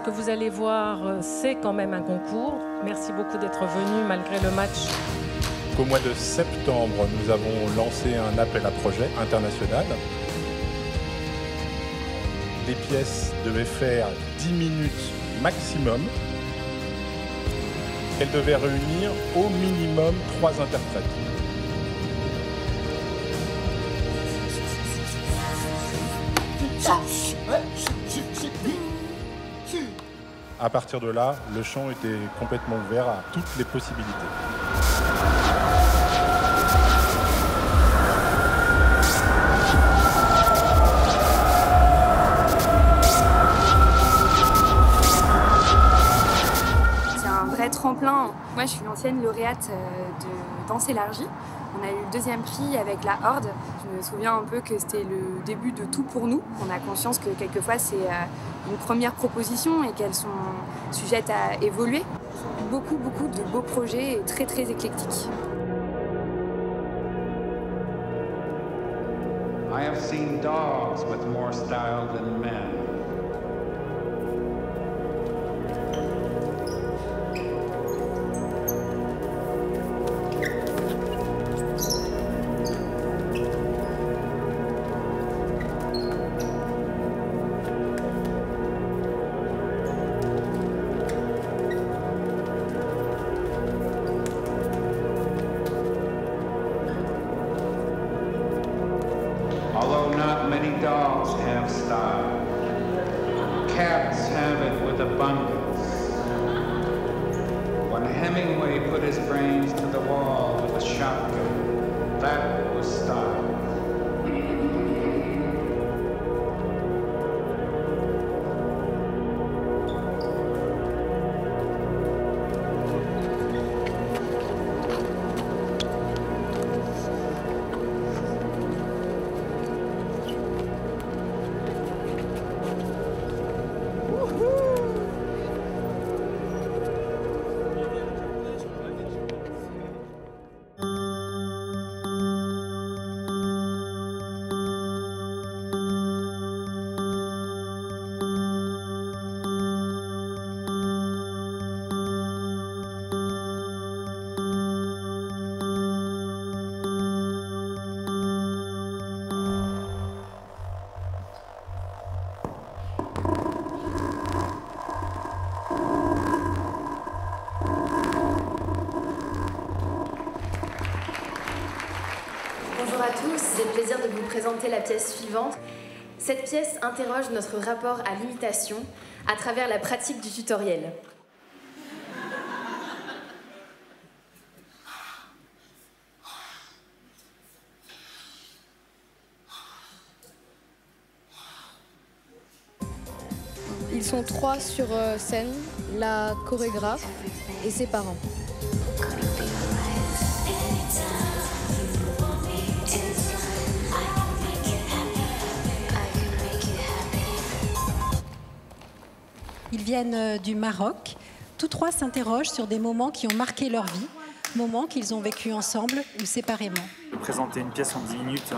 ce que vous allez voir, c'est quand même un concours. Merci beaucoup d'être venu malgré le match. Au mois de septembre, nous avons lancé un appel à projet international. Les pièces devaient faire 10 minutes maximum. Elles devaient réunir au minimum 3 interprètes. À partir de là, le champ était complètement ouvert à toutes les possibilités. C'est un vrai tremplin. Moi, je suis l'ancienne lauréate de Danse élargie. On a eu le 2e prix avec la Horde. Je me souviens un peu que c'était le début de tout pour nous. On a conscience que quelquefois c'est une première proposition et qu'elles sont sujettes à évoluer. Beaucoup de beaux projets et très éclectiques. I have seen dogs with more style than men. Although not many dogs have style, cats have it with abundance. When Hemingway put his brains to the wall with a shotgun, that was style. Bonjour à tous, j'ai le plaisir de vous présenter la pièce suivante. Cette pièce interroge notre rapport à l'imitation à travers la pratique du tutoriel. Ils sont 3 sur scène, la chorégraphe et ses parents. Ils viennent du Maroc. Tous 3 s'interrogent sur des moments qui ont marqué leur vie, moments qu'ils ont vécus ensemble ou séparément. Présenter une pièce en 10 minutes,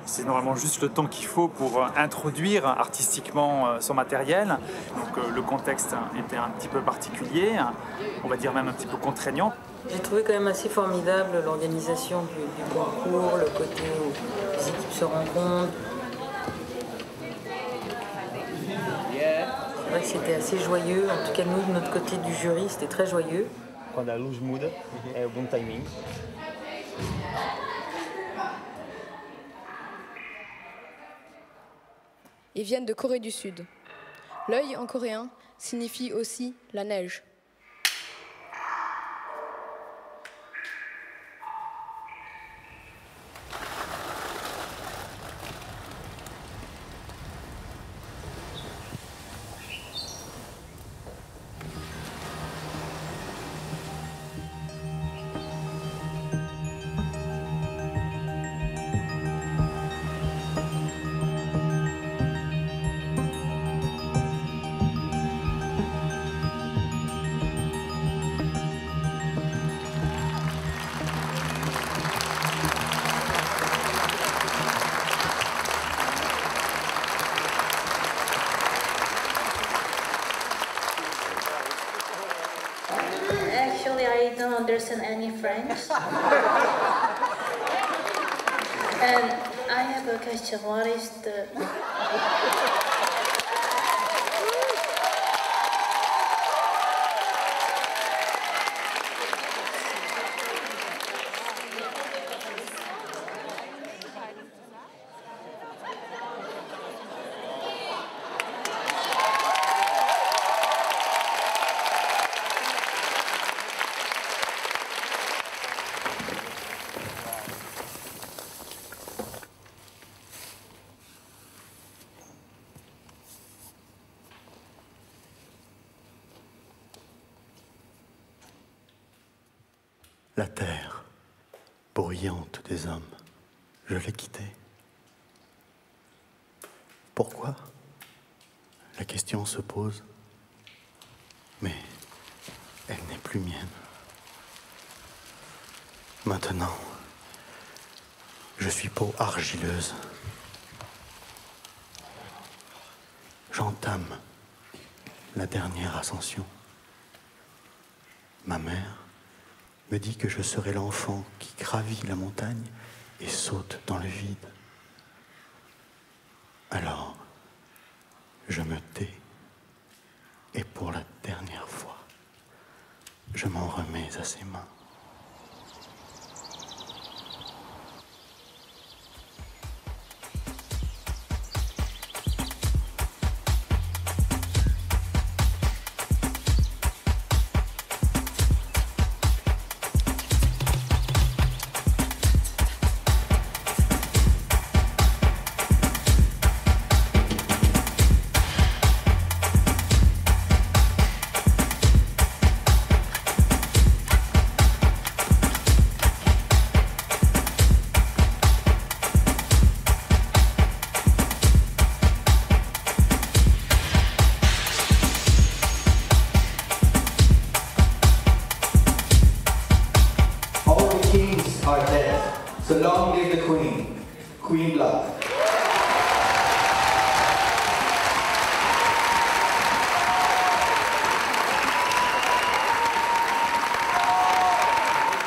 c'est normalement juste le temps qu'il faut pour introduire artistiquement son matériel. Donc le contexte était un petit peu particulier, on va dire même un petit peu contraignant. J'ai trouvé quand même assez formidable l'organisation du concours, le côté où les équipes se rencontrent. C'est vrai que c'était assez joyeux, en tout cas nous de notre côté du jury c'était très joyeux. Quando a luz muda, é o bom timing. Ils viennent de Corée du Sud. L'œil en coréen signifie aussi la neige. Actually, I don't understand any French. And I have a question. What is the... La terre, bruyante des hommes, je l'ai quittée. Pourquoi? La question se pose, mais elle n'est plus mienne. Maintenant, je suis peau argileuse. J'entame la dernière ascension. Ma mère me dit que je serai l'enfant qui gravit la montagne et saute dans le vide. Alors, je me tais et pour la dernière fois, je m'en remets à ses mains. So long live the Queen, Queen Blood.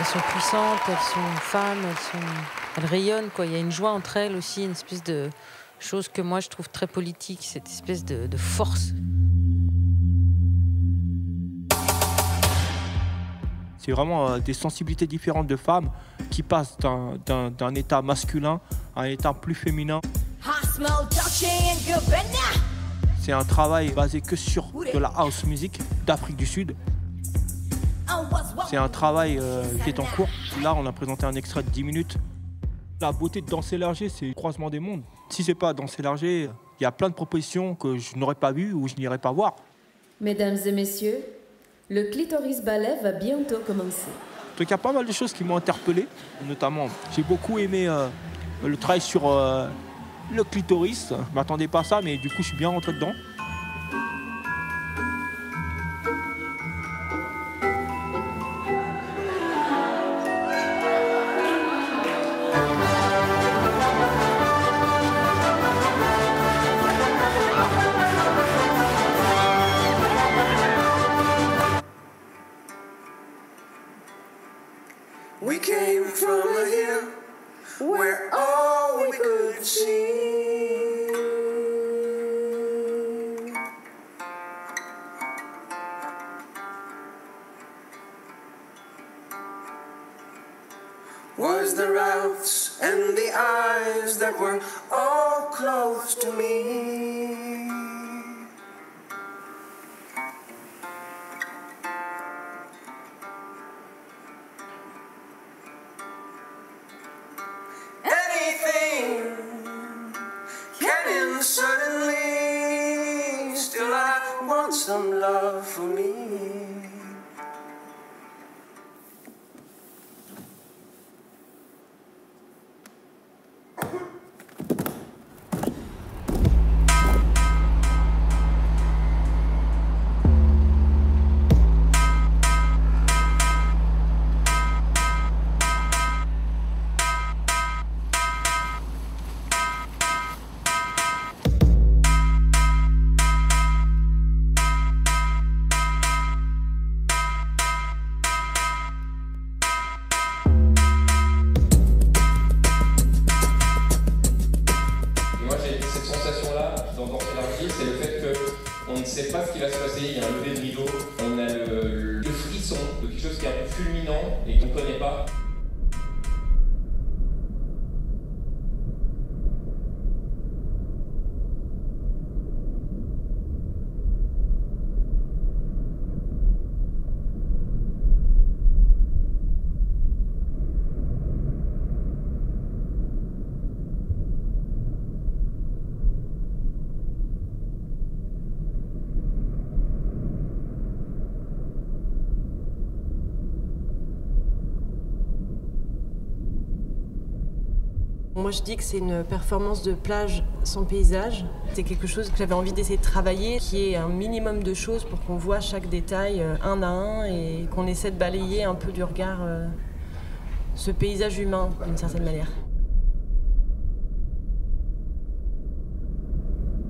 Elles sont puissantes, elles sont femmes, elles rayonnent, quoi. Il y a une joie entre elles aussi, une espèce de chose que moi je trouve très politique, cette espèce de force. C'est vraiment des sensibilités différentes de femmes qui passent d'un état masculin à un état plus féminin. C'est un travail basé que sur de la house music d'Afrique du Sud. C'est un travail qui est en cours. Là, on a présenté un extrait de 10 minutes. La beauté de Danser Larger, c'est le croisement des mondes. Si c'est pas Danser Larger, il y a plein de propositions que je n'aurais pas vues ou je n'irais pas voir. Mesdames et messieurs, le Clitoris Ballet va bientôt commencer. Donc il y a pas mal de choses qui m'ont interpellé. Notamment, j'ai beaucoup aimé le travail sur le clitoris. Je ne m'attendais pas à ça, mais du coup, je suis bien rentré dedans. We came from a hill where all we could see was the routes and the eyes that were all close to me. Anything can end suddenly, still I want some love for me. la levée de rideau, on a le frisson de quelque chose qui est un peu fulminant et qu'on ne connaît pas. Moi je dis que c'est une performance de plage sans paysage. C'est quelque chose que j'avais envie d'essayer de travailler, qui est un minimum de choses pour qu'on voit chaque détail un à un et qu'on essaie de balayer un peu du regard ce paysage humain d'une certaine manière.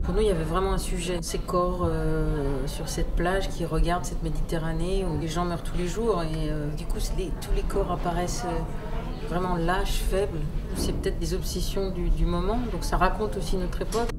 Pour nous, il y avait vraiment un sujet, ces corps sur cette plage qui regardent cette Méditerranée où les gens meurent tous les jours et du coup tous les corps apparaissent vraiment lâches, faibles. C'est peut-être des obsessions du moment, donc ça raconte aussi notre époque.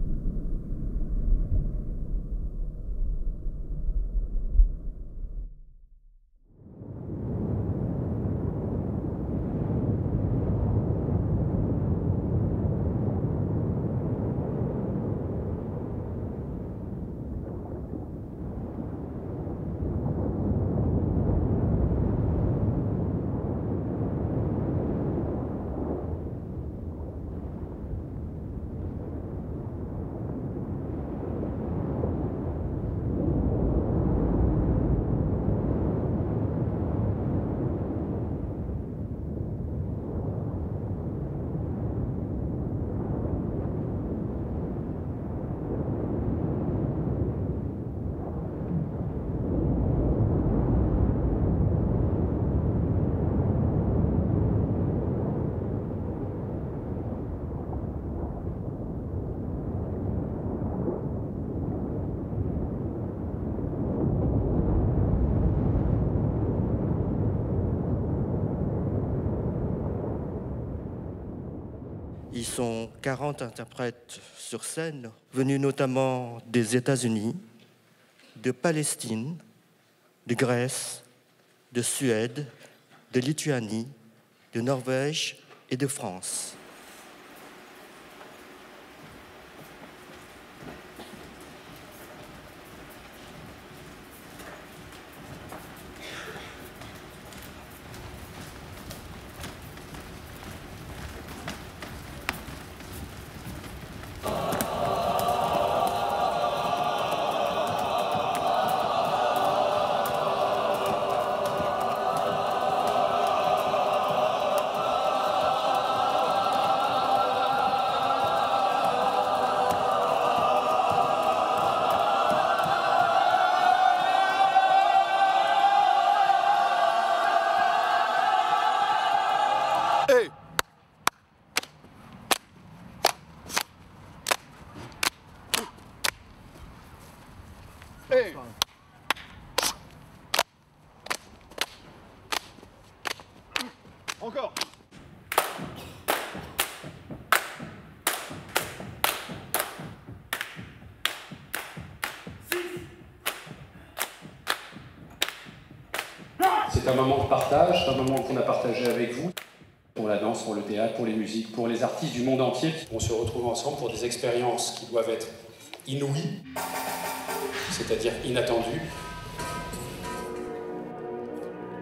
Ils sont 40 interprètes sur scène, venus notamment des États-Unis, de Palestine, de Grèce, de Suède, de Lituanie, de Norvège et de France. Encore. C'est un moment de partage, c'est un moment qu'on a partagé avec vous. Pour la danse, pour le théâtre, pour les musiques, pour les artistes du monde entier. On se retrouve ensemble pour des expériences qui doivent être inouïes, c'est-à-dire inattendues,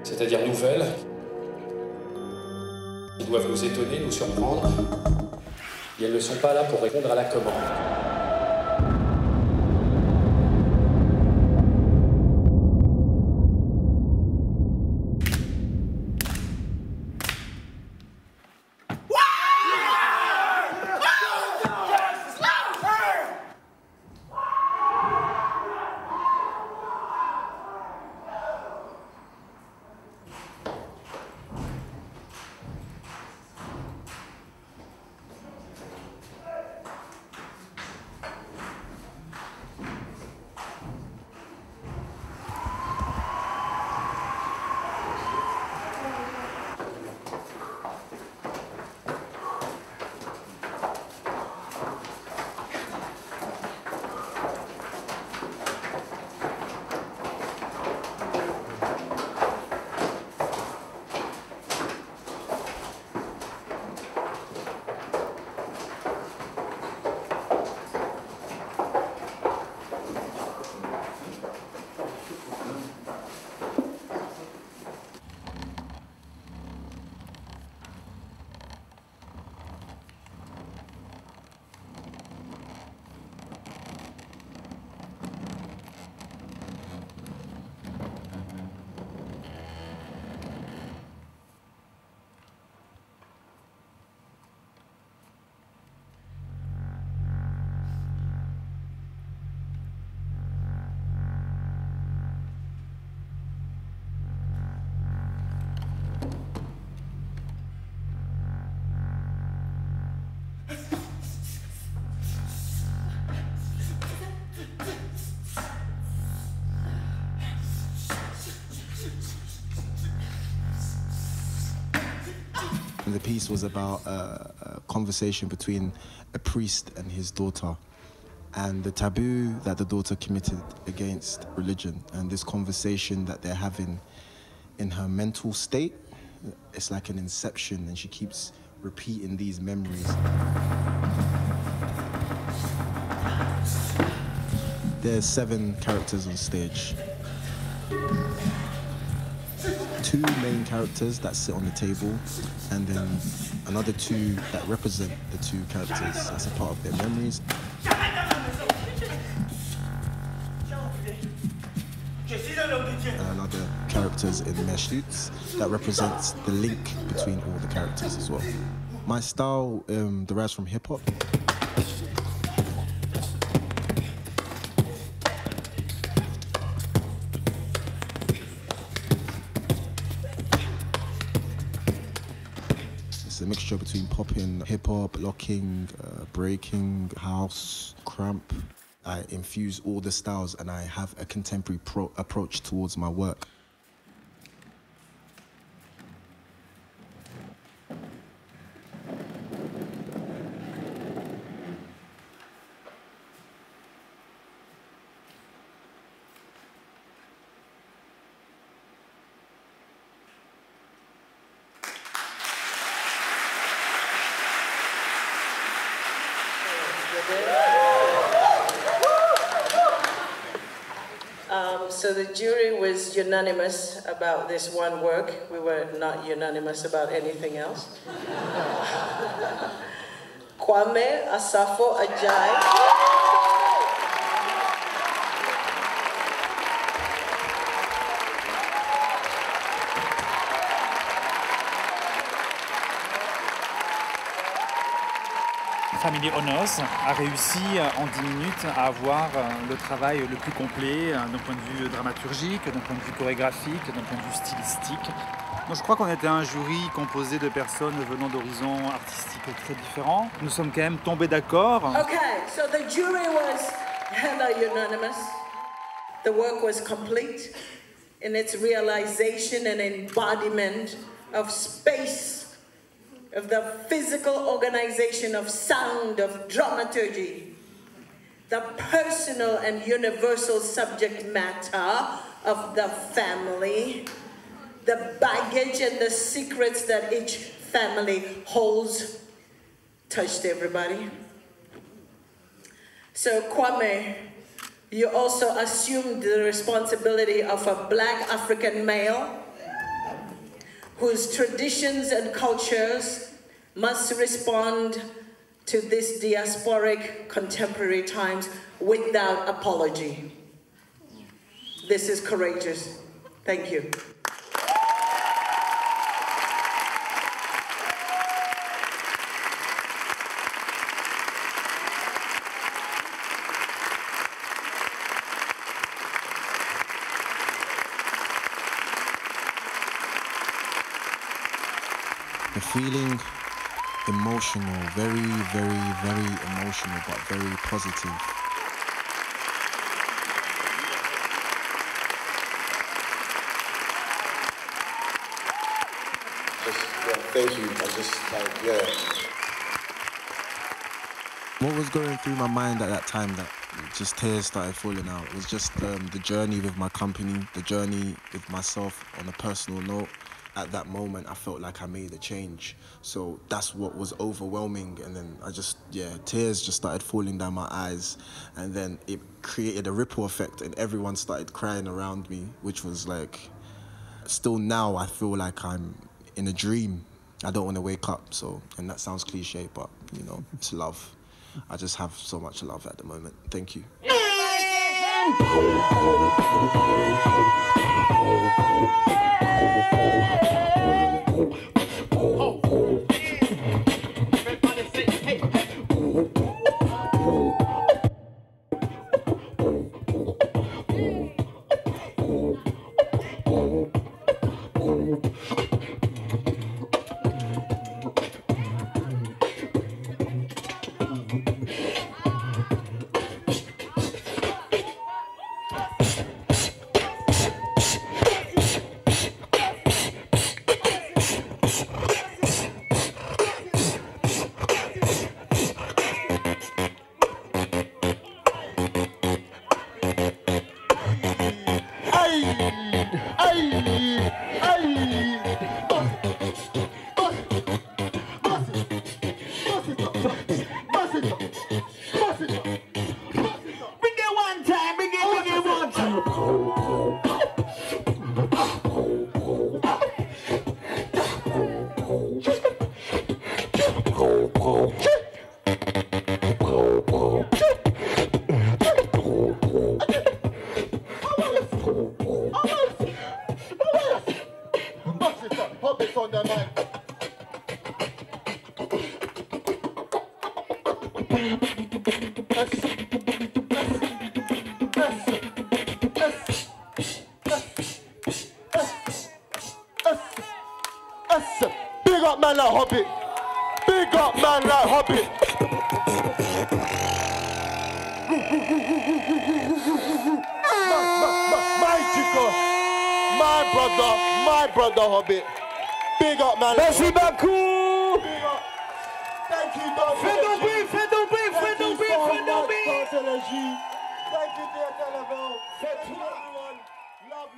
c'est-à-dire nouvelles. Ils doivent nous étonner, nous surprendre. Et elles ne sont pas là pour répondre à la commande. And the piece was about a conversation between a priest and his daughter, and the taboo that the daughter committed against religion, and this conversation that they're having in her mental state. It's like an inception, and she keeps repeating these memories. There's 7 characters on stage. 2 main characters that sit on the table, and then another 2 that represent the 2 characters as a part of their memories. And other characters in mesh suits that represents the link between all the characters as well. My style derives from hip-hop. It's a mixture between popping, hip-hop, locking, breaking, house, crump. I infuse all the styles, and I have a contemporary approach towards my work. So the jury was unanimous about this one work. We were not unanimous about anything else. Kwame Asafo Ajayi. Family Honors a réussi en 10 minutes à avoir le travail le plus complet d'un point de vue dramaturgique, d'un point de vue chorégraphique, d'un point de vue stylistique. Donc je crois qu'on était un jury composé de personnes venant d'horizons artistiques très différents. Nous sommes quand même tombés d'accord. Okay, so the jury was hella unanimous. The work was complete in its realization and embodiment of space, of the physical organization of sound, of dramaturgy, the personal and universal subject matter of the family, the baggage and the secrets that each family holds, touched everybody. So Kwame, you also assumed the responsibility of a Black African male whose traditions and cultures must respond to this diasporic contemporary times without apology. This is courageous. Thank you. The feeling, emotional, very, very, very emotional, but very positive. Thank you. I just like, yeah. What was going through my mind at that time that just tears started falling out? It was just the journey with my company, the journey with myself on a personal note. At that moment, I felt like I made a change. So that's what was overwhelming. And then tears just started falling down my eyes. And then it created a ripple effect and everyone started crying around me, which was like, still now I feel like I'm in a dream. I don't want to wake up. So, and that sounds cliche, but you know, it's love. I just have so much love at the moment. Thank you. Big up man like Hobbit. Big up man like Hobbit. My brother Hobbit. Big up man. Merci beaucoup. Thank you, Don. Fais donc bruit. Thank you, dear Telephone. Thank you, everyone. Love.